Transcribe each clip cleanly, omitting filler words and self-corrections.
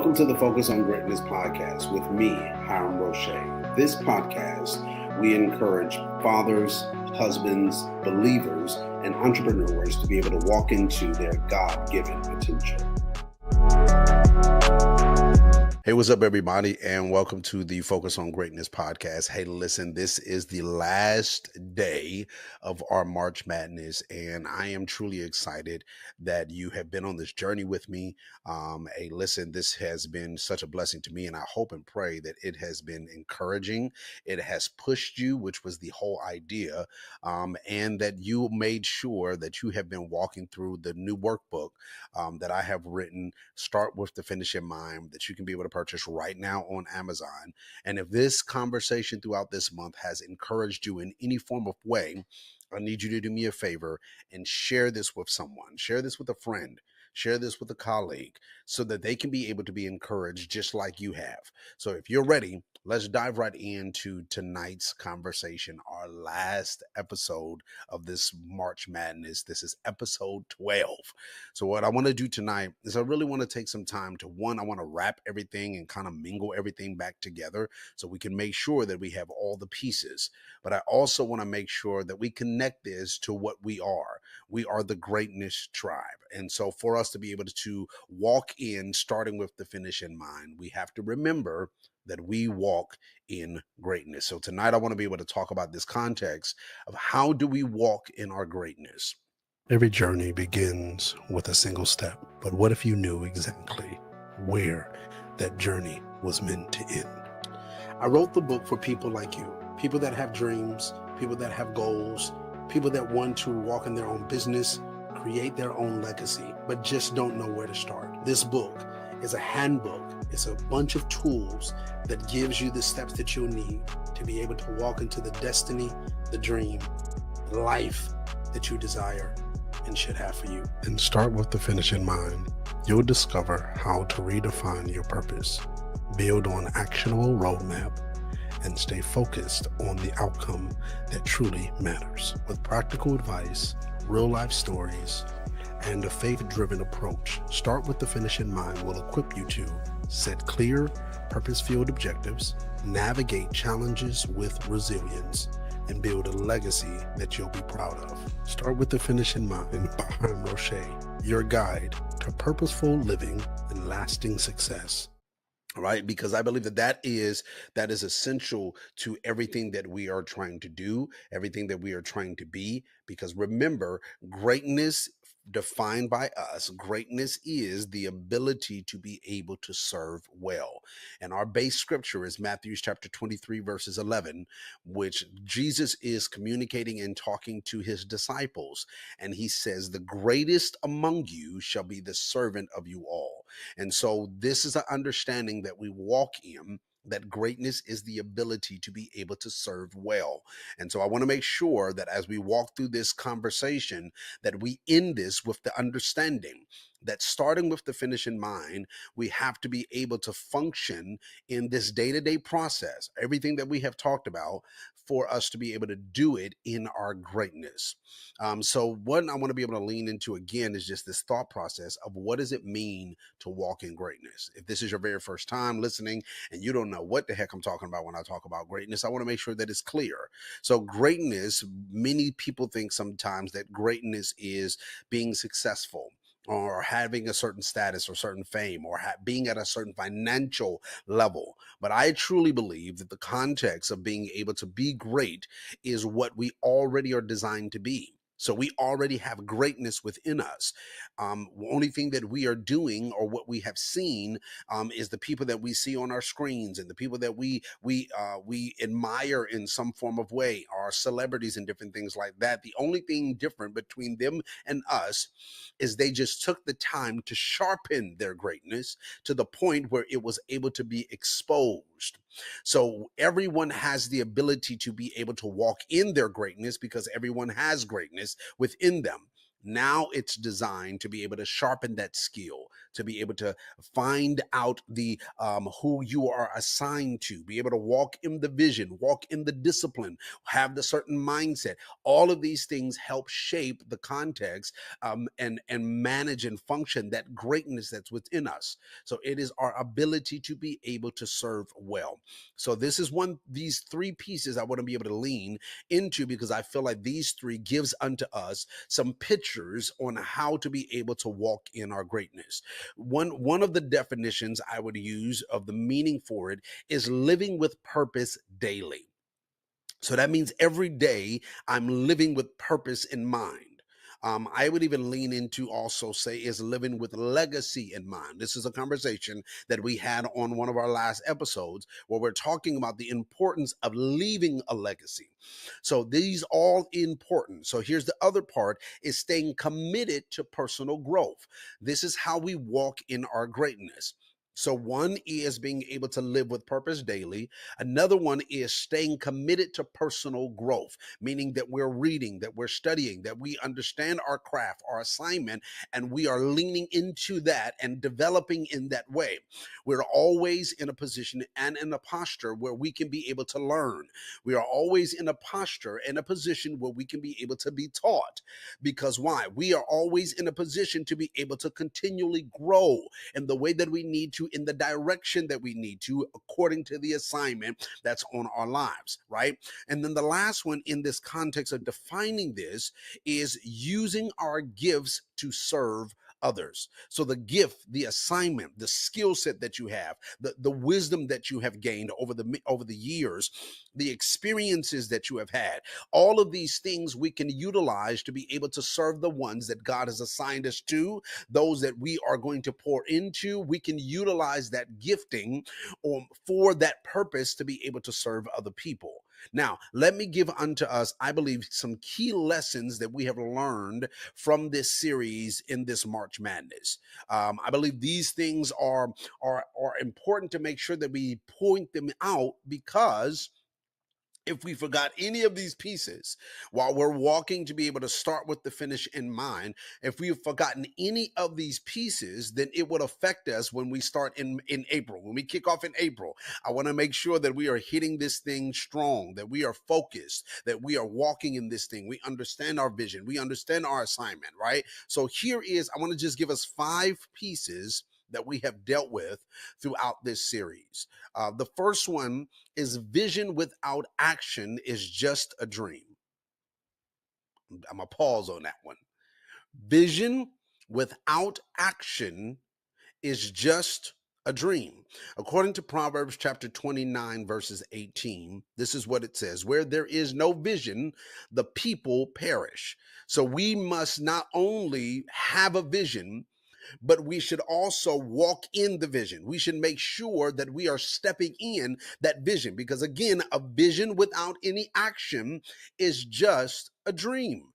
Welcome to the Focus on Greatness podcast with me, Hiram Roche. This podcast, we encourage fathers, husbands, believers, and entrepreneurs to be able to walk into their God-given potential. Hey, what's up, everybody, and welcome to the Focus on Greatness podcast. Hey, listen, this is the last day of our March Madness, and I am truly excited that you have been on this journey with me. Hey, listen, this has been such a blessing to me, and I hope and pray that it has been encouraging. It has pushed you, which was the whole idea, and that you made sure that you have been walking through the new workbook that I have written, Start with the Finish in Mind, that you can be able to purchase right now on Amazon. And if this conversation throughout this month has encouraged you in any form of way, I need you to do me a favor and share this with someone. Share this with a friend. Share this with a colleague so that they can be able to be encouraged just like you have. So if you're ready, let's dive right into tonight's conversation, our last episode of this March Madness. This is episode 12. So what I want to do tonight is I really want to take some time to, one, I want to wrap everything and kind of mingle everything back together so we can make sure that we have all the pieces. But I also want to make sure that we connect this to what we are. We are the Greatness Tribe. And so for us to be able to walk in, starting with the finish in mind, we have to remember that we walk in greatness. So tonight I want to be able to talk about this context of how do we walk in our greatness. Every journey begins with a single step, but what if you knew exactly where that journey was meant to end? I wrote the book for people like you, people that have dreams, people that have goals, people that want to walk in their own business, create their own legacy, but just don't know where to start. This book is a handbook. It's a bunch of tools that gives you the steps that you'll need to be able to walk into the destiny, the dream, the life that you desire and should have for you. And start with the finish in mind. You'll discover how to redefine your purpose, build on actionable roadmap, and stay focused on the outcome that truly matters. With practical advice, real life stories, and a faith-driven approach, Start with the Finish in Mind will equip you to set clear, purpose-filled objectives, navigate challenges with resilience, and build a legacy that you'll be proud of. Start with the Finish in Mind by Hiram Roche, your guide to purposeful living and lasting success. All right, because I believe that is essential to everything that we are trying to do, everything that we are trying to be. Because remember, greatness defined by us, greatness is the ability to be able to serve well. And our base scripture is Matthew chapter 23, verses 11, which Jesus is communicating and talking to his disciples. And he says, the greatest among you shall be the servant of you all. And so this is an understanding that we walk in, that greatness is the ability to be able to serve well. And so I want to make sure that as we walk through this conversation, that we end this with the understanding that starting with the finish in mind, we have to be able to function in this day-to-day process, everything that we have talked about, for us to be able to do it in our greatness. So what I want to be able to lean into again is just this thought process of what does it mean to walk in greatness? If this is your very first time listening and you don't know what the heck I'm talking about when I talk about greatness, I want to make sure that it's clear. So greatness, many people think sometimes that greatness is being successful, or having a certain status or certain fame, or being at a certain financial level. But I truly believe that the context of being able to be great is what we already are designed to be. So we already have greatness within us. The only thing that we are doing, or what we have seen, is the people that we see on our screens and the people that we admire in some form of way, our celebrities and different things like that. The only thing different between them and us is they just took the time to sharpen their greatness to the point where it was able to be exposed. So everyone has the ability to be able to walk in their greatness because everyone has greatness within them. Now it's designed to be able to sharpen that skill, to be able to find out the who you are assigned to, be able to walk in the vision, walk in the discipline, have the certain mindset. All of these things help shape the context, and manage and function that greatness that's within us. So it is our ability to be able to serve well. So this is one, these three pieces I want to be able to lean into, because I feel like these three gives unto us some pictures on how to be able to walk in our greatness. One of the definitions I would use of the meaning for it is living with purpose daily. So that means every day I'm living with purpose in mind. I would even lean into also say is living with legacy in mind. This is a conversation that we had on one of our last episodes where we're talking about the importance of leaving a legacy. So these all important. So here's the other part is staying committed to personal growth. This is how we walk in our greatness. So one is being able to live with purpose daily. Another one is staying committed to personal growth, meaning that we're reading, that we're studying, that we understand our craft, our assignment, and we are leaning into that and developing in that way. We're always in a position and in a posture where we can be able to learn. We are always in a posture and a position where we can be able to be taught. Because why? We are always in a position to be able to continually grow in the way that we need to, in the direction that we need to, according to the assignment that's on our lives, right? And then the last one in this context of defining this is using our gifts to serve others. So the gift, the assignment, the skill set that you have, the wisdom that you have gained over the years, the experiences that you have had, all of these things we can utilize to be able to serve the ones that God has assigned us to, those that we are going to pour into. We can utilize that gifting for that purpose to be able to serve other people. Now, let me give unto us, I believe, some key lessons that we have learned from this series in this March Madness. I believe these things are important to make sure that we point them out, because if we forgot any of these pieces while we're walking to be able to start with the finish in mind, if we've forgotten any of these pieces, then it would affect us when we start in April. When we kick off in April, I want to make sure that we are hitting this thing strong, that we are focused, that we are walking in this thing. We understand our vision. We understand our assignment, right? So here is, I want to just give us 5 pieces that we have dealt with throughout this series. The first one is vision without action is just a dream. I'm going to pause on that one. Vision without action is just a dream. According to Proverbs chapter 29, verses 18, this is what it says: where there is no vision, the people perish. So we must not only have a vision, but we should also walk in the vision. We should make sure that we are stepping in that vision, because again, a vision without any action is just a dream.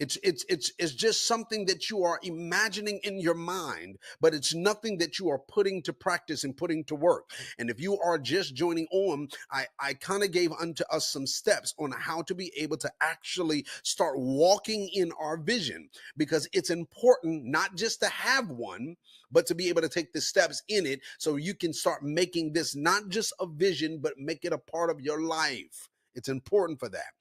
It's just something that you are imagining in your mind, but it's nothing that you are putting to practice and putting to work. And if you are just joining on, I kind of gave unto us some steps on how to be able to actually start walking in our vision, because it's important not just to have one, but to be able to take the steps in it so you can start making this not just a vision, but make it a part of your life. It's important for that.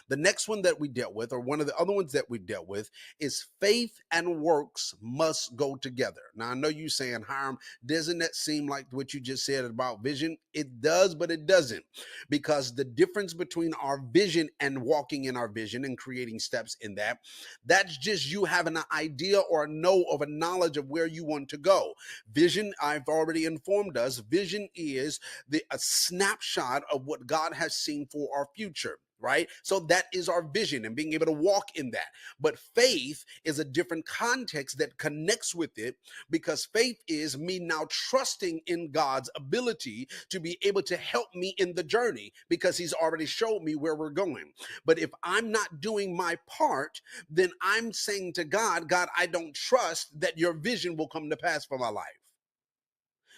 The next one that we dealt with, or one of the other ones that we dealt with, is faith and works must go together. Now, I know you saying, Hiram, doesn't that seem like what you just said about vision? It does, but it doesn't, because the difference between our vision and walking in our vision and creating steps in that, that's just you having an idea or a know of a knowledge of where you want to go. Vision, I've already informed us, vision is a snapshot of what God has seen for our future, right? So that is our vision and being able to walk in that. But faith is a different context that connects with it, because faith is me now trusting in God's ability to be able to help me in the journey, because he's already showed me where we're going. But if I'm not doing my part, then I'm saying to God, God, I don't trust that your vision will come to pass for my life.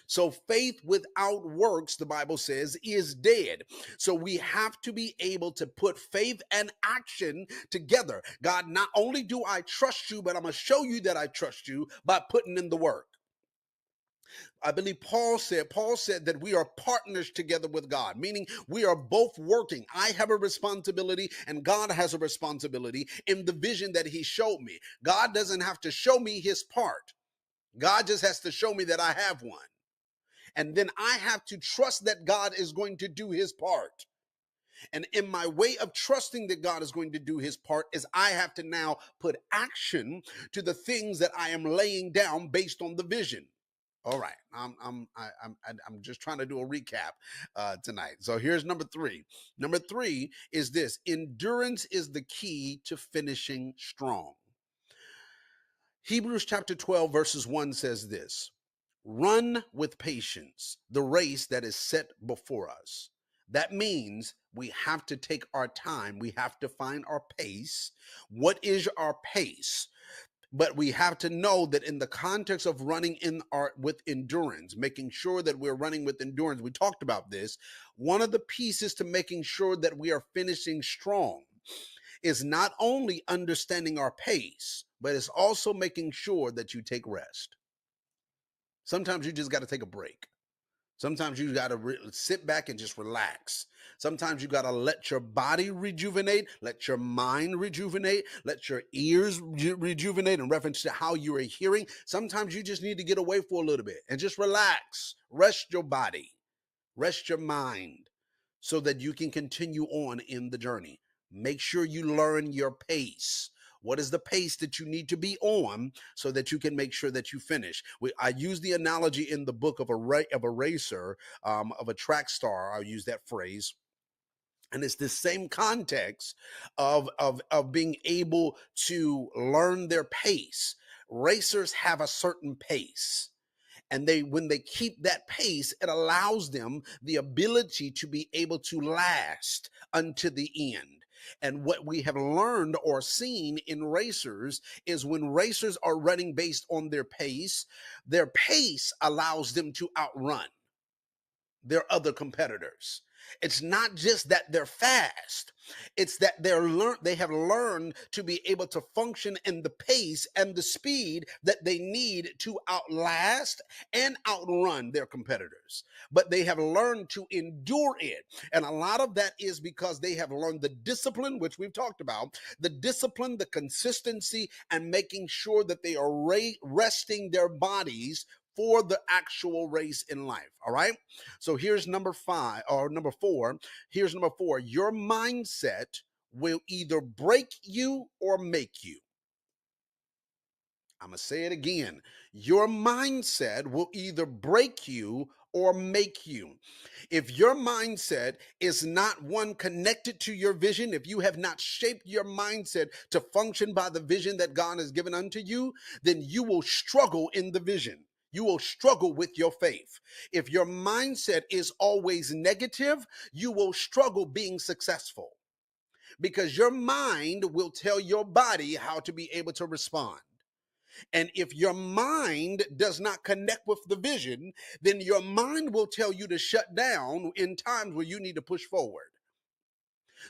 So faith without works, the Bible says, is dead. So we have to be able to put faith and action together. God, not only do I trust you, but I'm going to show you that I trust you by putting in the work. I believe Paul said that we are partners together with God, meaning we are both working. I have a responsibility and God has a responsibility in the vision that he showed me. God doesn't have to show me his part. God just has to show me that I have one. And then I have to trust that God is going to do his part. And in my way of trusting that God is going to do his part is I have to now put action to the things that I am laying down based on the vision. All right, I'm just trying to do a recap tonight. So here's number three. Number three is this: endurance is the key to finishing strong. Hebrews chapter 12 verses 1 says this: run with patience the race that is set before us. That means we have to take our time. We have to find our pace. What is our pace? But we have to know that in the context of running in our with endurance, making sure that we're running with endurance, we talked about this. One of the pieces to making sure that we are finishing strong is not only understanding our pace, but it's also making sure that you take rest. Sometimes you just got to take a break. Sometimes you got to sit back and just relax. Sometimes you got to let your body rejuvenate, let your mind rejuvenate, let your ears rejuvenate in reference to how you are hearing. Sometimes you just need to get away for a little bit and just relax, rest your body, rest your mind so that you can continue on in the journey. Make sure you learn your pace. What is the pace that you need to be on so that you can make sure that you finish? I use the analogy in the book of a racer, of a track star. I'll use that phrase. And it's the same context of being able to learn their pace. Racers have a certain pace, and when they keep that pace, it allows them the ability to be able to last unto the end. And what we have learned or seen in racers is when racers are running based on their pace allows them to outrun their other competitors. It's not just that they're fast. It's that they have learned to be able to function in the pace and the speed that they need to outlast and outrun their competitors. But they have learned to endure it. And a lot of that is because they have learned the discipline, which we've talked about, the discipline, the consistency, and making sure that they are resting their bodies for the actual race in life. All right. So here's number four. Here's number four. Your mindset will either break you or make you. I'm going to say it again. Your mindset will either break you or make you. If your mindset is not one connected to your vision, if you have not shaped your mindset to function by the vision that God has given unto you, then you will struggle in the vision. You will struggle with your faith. If your mindset is always negative, you will struggle being successful because your mind will tell your body how to be able to respond. And if your mind does not connect with the vision, then your mind will tell you to shut down in times where you need to push forward.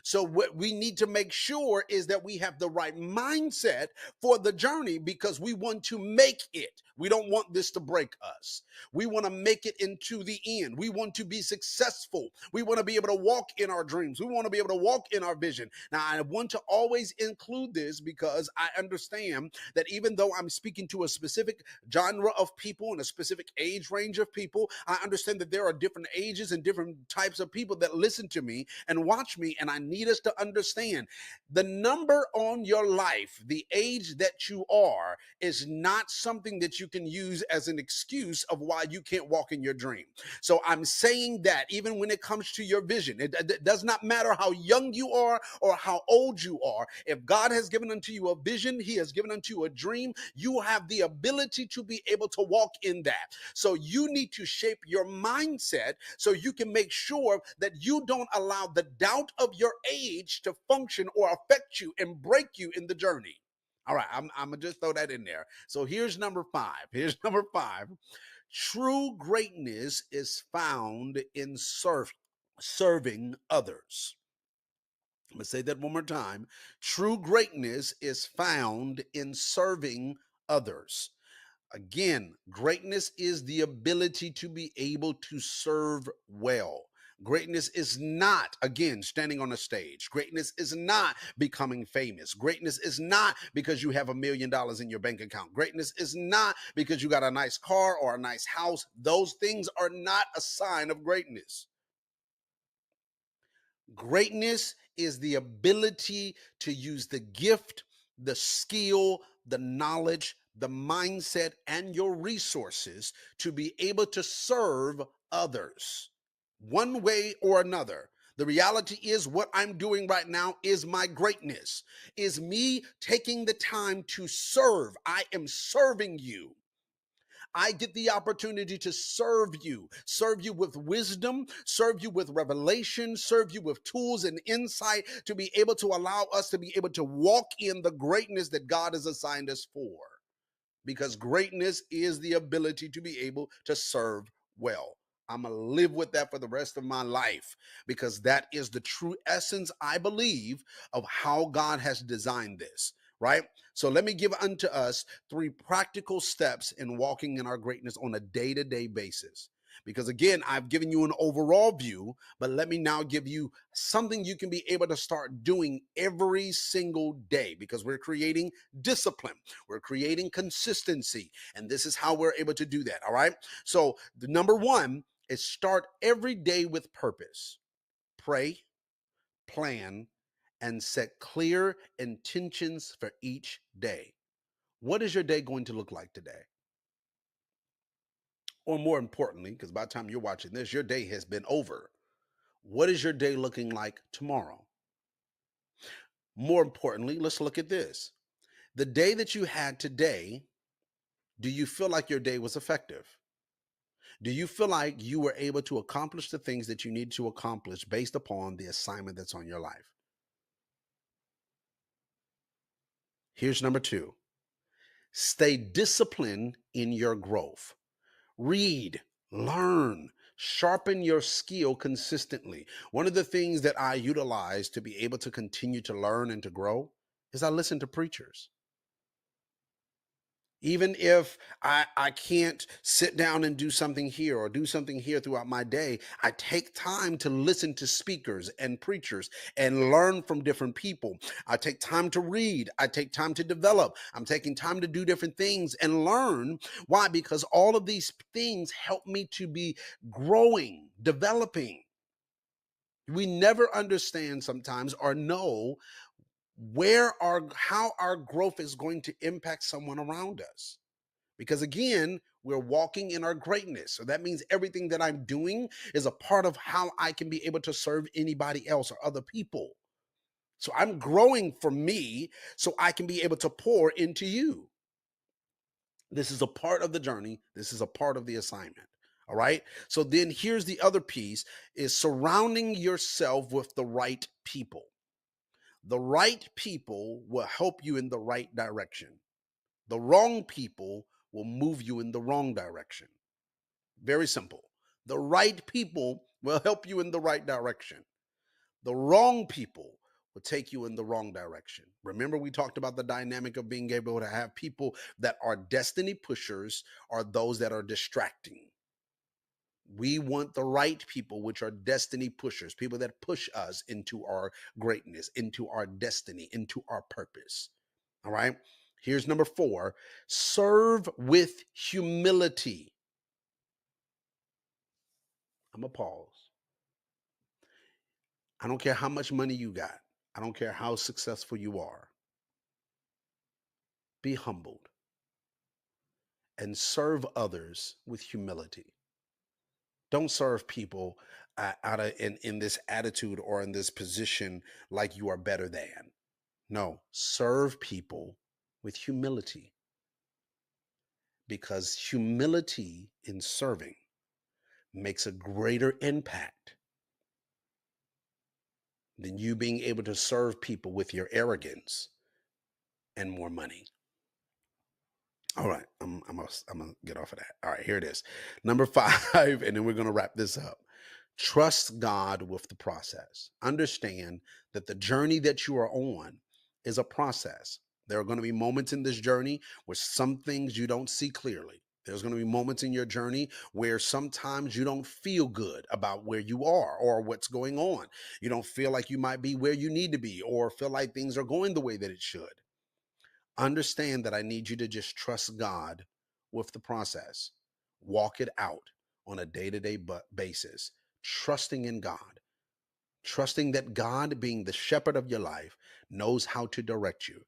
So what we need to make sure is that we have the right mindset for the journey because we want to make it. We don't want this to break us. We want to make it into the end. We want to be successful. We want to be able to walk in our dreams. We want to be able to walk in our vision. Now, I want to always include this because I understand that even though I'm speaking to a specific genre of people and a specific age range of people, I understand that there are different ages and different types of people that listen to me and watch me, and I need us to understand the number on your life, the age that you are, is not something that you can use as an excuse of why you can't walk in your dream. So I'm saying that even when it comes to your vision, it does not matter how young you are or how old you are. If God has given unto you a vision, he has given unto you a dream, you have the ability to be able to walk in that. So you need to shape your mindset so you can make sure that you don't allow the doubt of your age to function or affect you and break you in the journey. All right, I'm gonna just throw that in there. So here's number five. Here's number five. True greatness is found in serving others. I'm going to say that one more time. True greatness is found in serving others. Again, greatness is the ability to be able to serve well. Greatness is not, again, standing on a stage. Greatness is not becoming famous. Greatness is not because you have $1 million in your bank account. Greatness is not because you got a nice car or a nice house. Those things are not a sign of greatness. Greatness is the ability to use the gift, the skill, the knowledge, the mindset, and your resources to be able to serve others one way or another. The reality is, what I'm doing right now is my greatness, is me taking the time to serve. I am serving you. I get the opportunity to serve you with wisdom, serve you with revelation, serve you with tools and insight to be able to allow us to be able to walk in the greatness that God has assigned us for. Because greatness is the ability to be able to serve well. I'm going to live with that for the rest of my life because that is the true essence, I believe, of how God has designed this, right? So let me give unto us 3 practical steps in walking in our greatness on a day-to-day basis. Because again, I've given you an overall view, but let me now give you something you can be able to start doing every single day because we're creating discipline. We're creating consistency. And this is how we're able to do that. All right. So the number 1 is start every day with purpose. Pray, plan, and set clear intentions for each day. What is your day going to look like today? Or more importantly, because by the time you're watching this, your day has been over. What is your day looking like tomorrow? More importantly, let's look at this. The day that you had today, do you feel like your day was effective? Do you feel like you were able to accomplish the things that you need to accomplish based upon the assignment that's on your life? Here's number 2. Stay disciplined in your growth. Read, learn, sharpen your skill consistently. One of the things that I utilize to be able to continue to learn and to grow is I listen to preachers. Even if I can't sit down and do something here or do something here throughout my day, I take time to listen to speakers and preachers and learn from different people. I take time to read. I take time to develop. I'm taking time to do different things and learn. Why? Because all of these things help me to be growing, developing. We never understand sometimes or know how our growth is going to impact someone around us. Because again, we're walking in our greatness. So that means everything that I'm doing is a part of how I can be able to serve anybody else or other people. So I'm growing for me so I can be able to pour into you. This is a part of the journey. This is a part of the assignment. All right. So then here's the other piece is surrounding yourself with the right people. The right people will help you in the right direction. The wrong people will move you in the wrong direction. Very simple. The right people will help you in the right direction. The wrong people will take you in the wrong direction. Remember, we talked about the dynamic of being able to have people that are destiny pushers or those that are distracting. We want the right people, which are destiny pushers, people that push us into our greatness, into our destiny, into our purpose. All right. Here's number 4, serve with humility. I'm going to pause. I don't care how much money you got. I don't care how successful you are. Be humbled and serve others with humility. Don't serve people out of in this attitude or in this position like you are better than. No, serve people with humility because humility in serving makes a greater impact than you being able to serve people with your arrogance and more money. All right, I'm gonna get off of that. All right, here it is. Number five, and then we're gonna wrap this up. Trust God with the process. Understand that the journey that you are on is a process. There are going to be moments in this journey where some things you don't see clearly. There's going to be moments in your journey where sometimes you don't feel good about where you are or what's going on. You don't feel like you might be where you need to be or feel like things are going the way that it should. Understand that I need you to just trust God with the process. Walk it out on a day to day basis, trusting in God, trusting that God, being the shepherd of your life, knows how to direct you,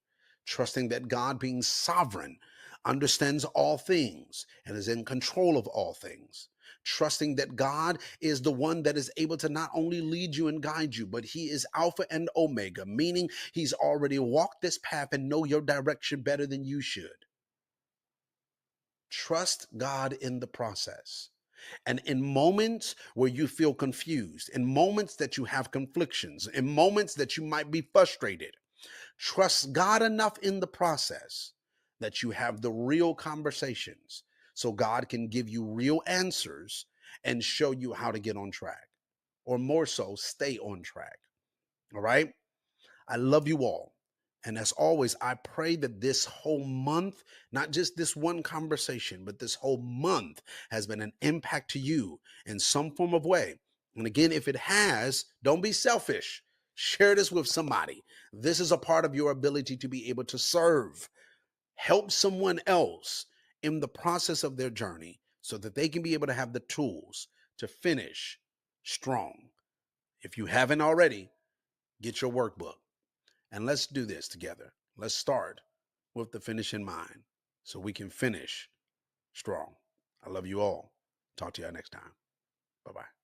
trusting that God, being sovereign, understands all things and is in control of all things. Trusting that God is the one that is able to not only lead you and guide you, but He is Alpha and Omega, meaning He's already walked this path and know your direction better than you should. Trust God in the process. And in moments where you feel confused, in moments that you have conflictions, in moments that you might be frustrated, trust God enough in the process that you have the real conversations so God can give you real answers and show you how to get on track, or more so, stay on track. All right. I love you all. And as always, I pray that this whole month, not just this one conversation, but this whole month has been an impact to you in some form of way. And again, if it has, don't be selfish. Share this with somebody. This is a part of your ability to be able to serve, help someone else in the process of their journey so that they can be able to have the tools to finish strong. If you haven't already, get your workbook. And let's do this together. Let's start with the finish in mind so we can finish strong. I love you all. Talk to y'all next time. Bye bye.